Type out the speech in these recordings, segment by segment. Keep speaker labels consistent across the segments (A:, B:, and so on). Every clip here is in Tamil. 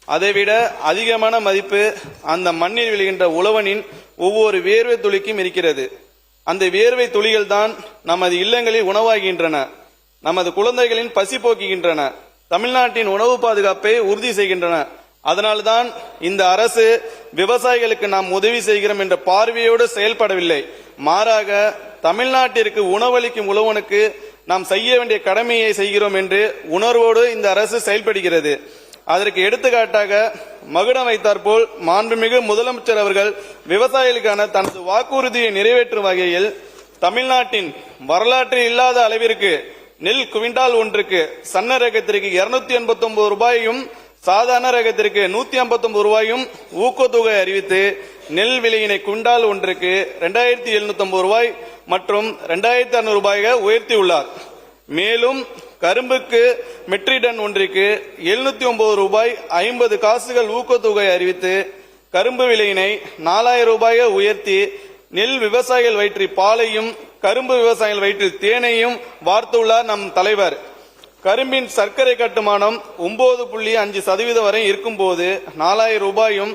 A: அதைவிட அதிகமான மதிப்பு அந்த மண்ணில் விழுகின்ற உழவனின் ஒவ்வொரு வேர்வை துளிக்கும் இருக்கிறது. அந்த வேர்வை துளிகள் தான் நமது இல்லங்களில் உணவாகின்றன, நமது குழந்தைகளின் பசி போக்குகின்றன, தமிழ்நாட்டின் உணவு பாதுகாப்பை உறுதி செய்கின்றன. அதனால்தான் இந்த அரசு விவசாயிகளுக்கு நாம் உதவி செய்கிறோம் என்ற பார்வையோடு செயல்படவில்லை. மாறாக தமிழ்நாட்டிற்கு உணவளிக்கும் உழவனுக்கு நாம் செய்ய வேண்டிய கடமையை செய்கிறோம் என்று உணர்வோடு இந்த அரசு செயல்படுகிறது. அதற்கு எடுத்துக்காட்டாக மகுடம் வைத்தாற்போல் மாண்புமிகு முதலமைச்சர் அவர்கள் விவசாயிகளுக்கான தனது வாக்குறுதியை நிறைவேற்றும் வகையில் தமிழ்நாட்டின் வரலாற்றில் இல்லாத அளவிற்கு நெல் குவிண்டால் ஒன்றுக்கு சன்ன ரகத்திற்கு 289 ரூபாயும் சாதாரண ரகத்திற்கு 159 ரூபாயும் ஊக்கத்தொகை அறிவித்து நெல் விலையினை குவிண்டால் ஒன்றுக்கு 2750 ரூபாய் மற்றும் 2600 ரூபாயாக உயர்த்தியுள்ளார். மேலும் கரும்புக்கு மெட்ரிக் டன் ஒன்றுக்கு 709 ரூபாய் 50 காசுகள் ஊக்கத்தொகை அறிவித்து கரும்பு விலையினை 4000 ரூபாயை உயர்த்தி நெல் விவசாயிகள் வயிற்றில் பாலையும் கரும்பு விவசாயிகள் வயிற்றில் தேனையும் வார்த்துள்ளார் நம் தலைவர். கரும்பின் சர்க்கரை கட்டுமானம் 9.5% வரை இருக்கும் போது 4000 ரூபாயும்,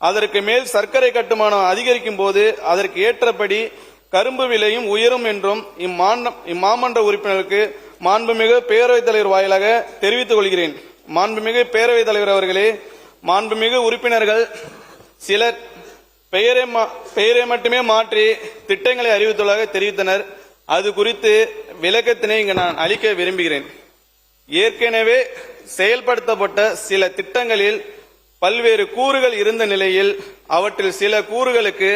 A: அதற்கு மேல் சர்க்கரை கட்டுமானம் அதிகரிக்கும் போது அதற்கு ஏற்றபடி கரும்பு விலையும் உயரும் என்றும் இம்மாமன்ற உறுப்பினருக்கு மாண்புமிகு பேரவைத் தலைவர் வாயிலாக தெரிவித்துக் கொள்கிறேன். மாண்புமிகு பேரவைத் தலைவர் அவர்களே, மாண்புமிகு உறுப்பினர்கள் சிலர் பெயரை மட்டுமே மாற்றி திட்டங்களை அறிவித்துள்ளதாக தெரிவித்தனர். அது குறித்து விளக்கத்தினை இங்கு நான் அளிக்க விரும்புகிறேன். ஏற்கனவே செயல்படுத்தப்பட்ட சில திட்டங்களில் பல்வேறு கூறுகள் இருந்த நிலையில் அவற்றில் சில கூறுகளுக்கு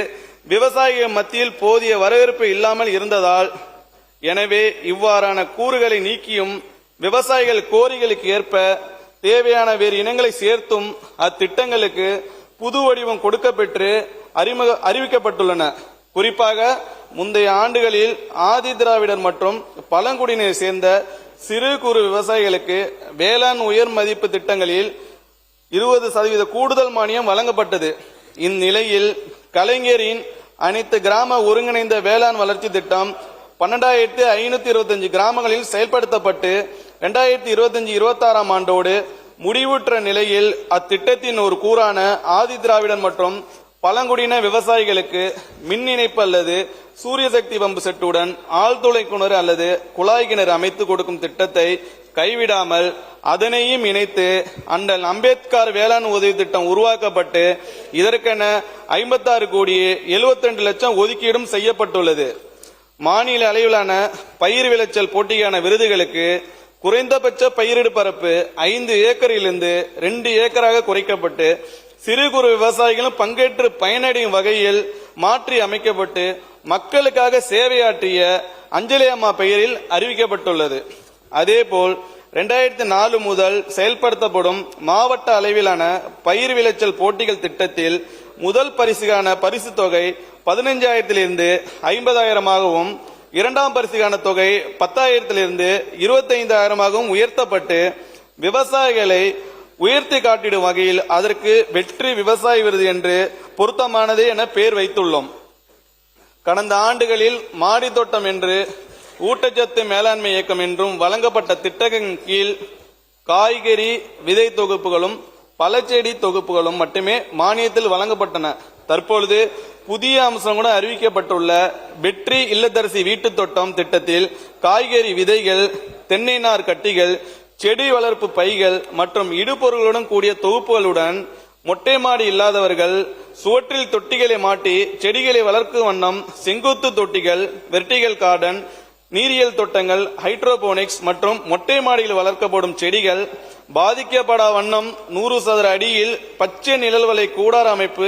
A: விவசாயிகள் மத்தியில் போதிய வரவேற்பு இல்லாமல் இருந்ததால், எனவே இவ்வாறான கூறுகளை நீக்கியும் விவசாயிகள் கோரிக்கைகளுக்கு ஏற்ப தேவையான வேறு இனங்களை சேர்த்தும் அத்திட்டங்களுக்கு புது வடிவம் கொடுக்கப்பெற்று அறிவிக்கப்பட்டுள்ளன. குறிப்பாக முந்தைய ஆண்டுகளில் ஆதி திராவிடர் மற்றும் பழங்குடியினரை சேர்ந்த சிறு குறு விவசாயிகளுக்கு வேளாண் உயர் மதிப்பு திட்டங்களில் 20% கூடுதல் மானியம் வழங்கப்பட்டது. இந்நிலையில் கலைஞரின் அனைத்து கிராம ஒருங்கிணைந்த வேளாண் வளர்ச்சி திட்டம் 12525 கிராமங்களில் செயல்படுத்தப்பட்டு 2025-26 ஆண்டோடு முடிவுற்ற நிலையில் அத்திட்டத்தின் ஒரு கூறான ஆதி திராவிடன் மற்றும் பழங்குடியின விவசாயிகளுக்கு மின் இணைப்பு அல்லது சூரிய சக்தி பம்பு செட்டுடன் ஆழ்துளை கிணறு அல்லது குழாய் கிணறு அமைத்து கொடுக்கும் திட்டத்தை கைவிடாமல் அதனையும் இணைத்து அண்ணல் அம்பேத்கர் வேளாண் உதவி திட்டம் உருவாக்கப்பட்டு இதற்கென 56 கோடியே 72 லட்சம் ஒதுக்கீடும் செய்யப்பட்டுள்ளது. மாநில அளவிலான பயிர் விளைச்சல் போட்டிக்கான விருதுகளுக்கு குறைந்தபட்ச பயிரிடு பரப்பு 5 ஏக்கரிலிருந்து 2 ஏக்கராக குறைக்கப்பட்டு சிறு குறு விவசாயிகளும் பங்கேற்று பயனடையும் வகையில் மாற்றி அமைக்கப்பட்டு மக்களுக்காக சேவையாற்றிய அஞ்சலி அம்மா பெயரில் அறிவிக்கப்பட்டுள்ளது. அதேபோல் 2004 முதல் செயல்படுத்தப்படும் மாவட்ட அளவிலான பயிர் விளைச்சல் போட்டிகள் திட்டத்தில் முதல் பரிசுக்கான பரிசு தொகை 15,000 50,000 இரண்டாம் பரிசுக்கான தொகை 10,000 25,000 உயர்த்தப்பட்டு விவசாயிகளை உயர்த்தி காட்டிடும் வகையில் அதற்கு வெற்றி விவசாய விருது என்று பொருத்தமானது என பெயர் வைத்துள்ளோம். கடந்த ஆண்டுகளில் மாடி தோட்டம் என்று ஊட்டச்சத்து மேலாண்மை இயக்கம் என்றும் வழங்கப்பட்ட திட்டத்தின் கீழ் காய்கறி விதை தொகுப்புகளும் பழச்செடி தொகுப்புகளும் மட்டுமே மானியத்தில் வழங்கப்பட்டன. தற்பொழுது புதிய அம்சம் கூட அறிவிக்கப்பட்டுள்ள வெற்றி இல்லத்தரசி வீட்டு தோட்டம் திட்டத்தில் காய்கறி விதைகள், தென்னை நார் கட்டிகள், செடி வளர்ப்பு பைகள் மற்றும் இடுபொருளுடன் கூடிய தொகுப்புகளுடன் மொட்டை மாடி இல்லாதவர்கள் சுவற்றில் தொட்டிகளை மாட்டி செடிகளை வளர்க்கும் வண்ணம் செங்குத்து தொட்டிகள், வெர்டிகல் கார்டன், நீரியல் தோட்டங்கள், ஹைட்ரோபோனிக்ஸ் மற்றும் மொட்டை மாடியில் வளர்க்கப்படும் செடிகள் பாதிக்கப்படா வண்ணம் 100 சதுர அடியில் பச்சை நிழல்வலை கூடார அமைப்பு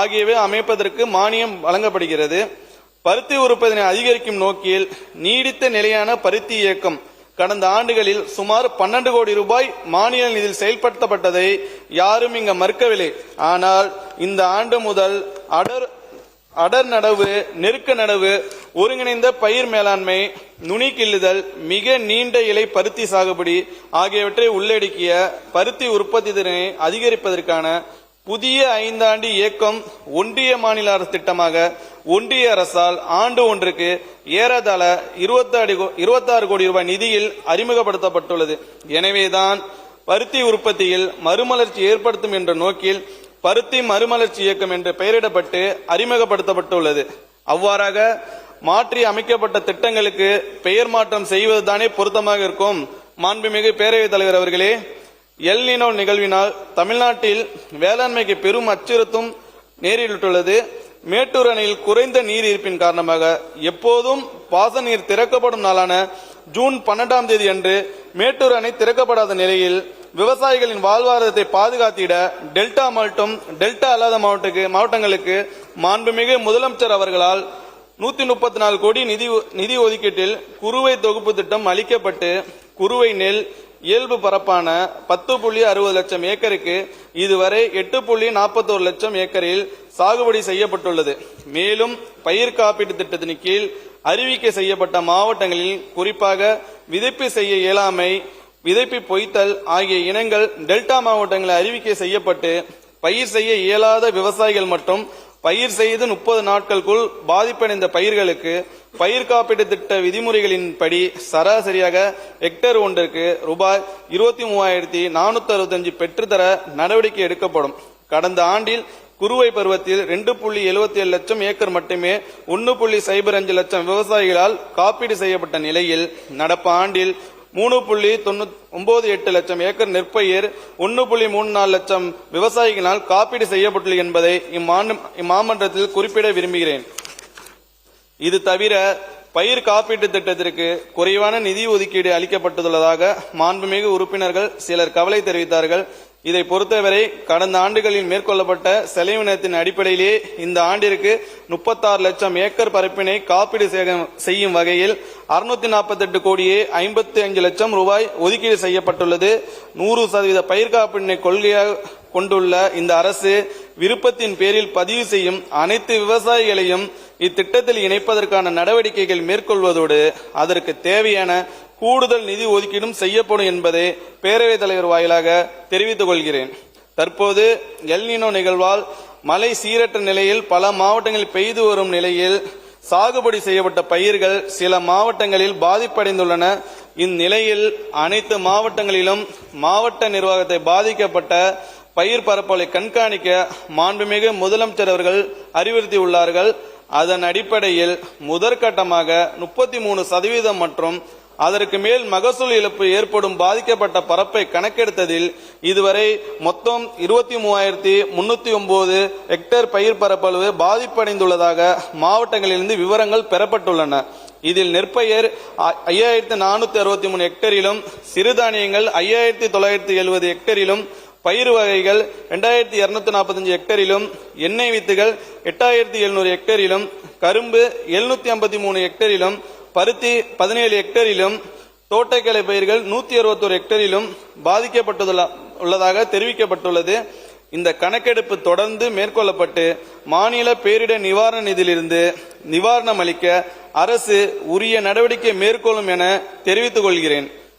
A: ஆகியவை அமைப்பதற்கு மானியம் வழங்கப்படுகிறது. பருத்தி உற்பத்தினை அதிகரிக்கும் நோக்கில் நீடித்த நிலையான பருத்தி இயக்கம் கடந்த ஆண்டுகளில் சுமார் 12 கோடி ரூபாய் மானிய நிதியில் செயல்படுத்தப்பட்டதை யாரும் இங்கு மறுக்கவில்லை. ஆனால் இந்த ஆண்டு முதல் அடர் நடவு, நெருக்க நடவு, ஒருங்கிணைந்த பயிர் மேலாண்மை, நுனி கிள்ளுதல், மிக நீண்ட இலை பருத்தி சாகுபடி ஆகியவற்றை உள்ளடக்கிய பருத்தி உற்பத்தி திறனை அதிகரிப்பதற்கான புதிய 5 ஆண்டு இயக்கம் ஒன்றிய மாநில அரசு திட்டமாக ஒன்றிய அரசால் ஆண்டு ஒன்றுக்கு ஏறத்தாழ 26 கோடி ரூபாய் நிதியில் அறிமுகப்படுத்தப்பட்டுள்ளது. எனவேதான் பருத்தி உற்பத்தியில் மறுமலர்ச்சி ஏற்படுத்தும் என்ற நோக்கில் பருத்தி மறுமலர்ச்சி இயக்கம் என்று பெயரிடப்பட்டு அறிமுகப்படுத்தப்பட்டுள்ளது. அவ்வாறாக மாற்றி அமைக்கப்பட்ட திட்டங்களுக்கு பெயர் மாற்றம் செய்வதுதானே பொருத்தமாக இருக்கும். மாண்புமிகு பேரவைத் தலைவர் அவர்களே, எல் நினோ நிகழ்வினால் தமிழ்நாட்டில் வேளாண்மைக்கு பெரும் அச்சுறுத்தும் நேரிட்டுள்ளது. மேட்டூர் அணையில் குறைந்த நீர் இருப்பின் காரணமாக எப்போதும் பாச நீர் திறக்கப்படும் நாளான ஜூன் 12ஆம் தேதி அன்று மேட்டூர் அணை திறக்கப்படாத நிலையில் விவசாயிகளின் வாழ்வாதாரத்தை பாதுகாத்திட டெல்டா மற்றும் டெல்டா அல்லாத மாவட்டங்களுக்கு மாண்புமிகு முதலமைச்சர் அவர்களால் 134 கோடி நிதி ஒதுக்கீட்டில் குறுவை தொகுப்பு திட்டம் அளிக்கப்பட்டு குறுவை நெல் இயல்பு பரப்பான 10.60 லட்சம் ஏக்கருக்கு இதுவரை 8.41 லட்சம் ஏக்கரில் சாகுபடி செய்யப்பட்டுள்ளது. மேலும் பயிர் காப்பீட்டு திட்டத்தின் கீழ் அறிவிக்கை செய்யப்பட்ட மாவட்டங்களில் குறிப்பாக விதைப்பு செய்ய இயலாமை, விதைப்பு பொய்த்தல் ஆகிய இனங்கள் டெல்டா மாவட்டங்களில் அறிவிக்கை செய்யப்பட்டு பயிர் செய்ய இயலாத விவசாயிகள் மற்றும் பயிர் செய்து 30 நாட்களுக்குள் பாதிப்படைந்த பயிர்களுக்கு பயிர் காப்பீட்டு திட்ட விதிமுறைகளின்படி சராசரியாக ஹெக்டேர் ஒன்றிற்கு ரூபாய் 23,465 பெற்றுத்தர நடவடிக்கை எடுக்கப்படும். கடந்த ஆண்டில் குறுவை பருவத்தில் 2.77 லட்சம் ஏக்கர் மட்டுமே 1.05 லட்சம் விவசாயிகளால் காப்பீடு செய்யப்பட்ட நிலையில் நடப்பு ஆண்டில் 3.98 லட்சம் ஏக்கர் நெற்பயிர் 1.34 லட்சம் விவசாயிகளால் காப்பீடு செய்யப்பட்டுள்ளது என்பதை இம்மாமன்றத்தில் குறிப்பிட விரும்புகிறேன். இது தவிர பயிர் காப்பீட்டு திட்டத்திற்கு குறைவான நிதி ஒதுக்கீடு அளிக்கப்பட்டுள்ளதாக மாண்புமிகு உறுப்பினர்கள் சிலர் கவலை தெரிவித்தார்கள். இதை பொறுத்தவரை கடந்த ஆண்டுகளில் மேற்கொள்ளப்பட்ட செலவினத்தின் அடிப்படையிலே இந்த ஆண்டிற்கு 36 லட்சம் ஏக்கர் பரப்பினை காப்பீடு செய்யும் வகையில் 648 கோடியே 55 லட்சம் ரூபாய் ஒதுக்கீடு செய்யப்பட்டுள்ளது. 100% பயிர் காப்பீட்டினை கொள்கையாக கொண்டுள்ள இந்த அரசு விருப்பத்தின் பேரில் பதிவு செய்யும் அனைத்து விவசாயிகளையும் இத்திட்டத்தில் இணைப்பதற்கான நடவடிக்கைகள் மேற்கொள்வதோடு அதற்கு தேவையான கூடுதல் நிதி ஒதுக்கீடும் செய்யப்படும் என்பதை பேரவைத் தலைவர் வாயிலாக தெரிவித்துக் கொள்கிறேன். தற்போது எல் நினோ நிகழ்வால் மழை சீரற்ற நிலையில் பல மாவட்டங்களில் பெய்து வரும் நிலையில் சாகுபடி செய்யப்பட்ட பயிர்கள் சில மாவட்டங்களில் பாதிப்படைந்துள்ளன. இந்நிலையில் அனைத்து மாவட்டங்களிலும் மாவட்ட நிர்வாகத்தை பாதிக்கப்பட்ட பயிர் பரப்பலை கண்காணிக்க மாண்புமிகு முதலமைச்சர் அவர்கள் அறிவுறுத்தியுள்ளார்கள். அதன் அடிப்படையில் முதற்கட்டமாக 33% மற்றும் அதற்கு மேல் மகசூல் இழப்பு ஏற்படும் பாதிக்கப்பட்ட பரப்பை கணக்கெடுத்ததில் இதுவரை மொத்தம் 23,309 ஹெக்டேர் பயிர் பரப்பளவு பாதிப்படைந்துள்ளதாக மாவட்டங்களிலிருந்து விவரங்கள் பெறப்பட்டுள்ளன. இதில் நெற்பயிர் 5,463 ஹெக்டேரிலும் சிறுதானியங்கள் 5,970 ஹெக்டேரிலும் பயிர் வகைகள் 2,245 ஹெக்டேரிலும் எண்ணெய் வித்துகள் 8,700 ஹெக்டேரிலும் கரும்பு 753 ஹெக்டேரிலும் பருத்தி 17 ஹெக்டேரிலும் தோட்டக்கலை பயிர்கள் 161 ஹெக்டேரிலும் பாதிக்கப்பட்டுள்ளதாக தெரிவிக்கப்பட்டுள்ளது. இந்த கணக்கெடுப்பு தொடர்ந்து மேற்கொள்ளப்பட்டு மாநில பேரிடர் நிவாரண நிதியிலிருந்து நிவாரணம் அளிக்க அரசு உரிய நடவடிக்கை மேற்கொள்ளும் என தெரிவித்துக் கொள்கிறேன்.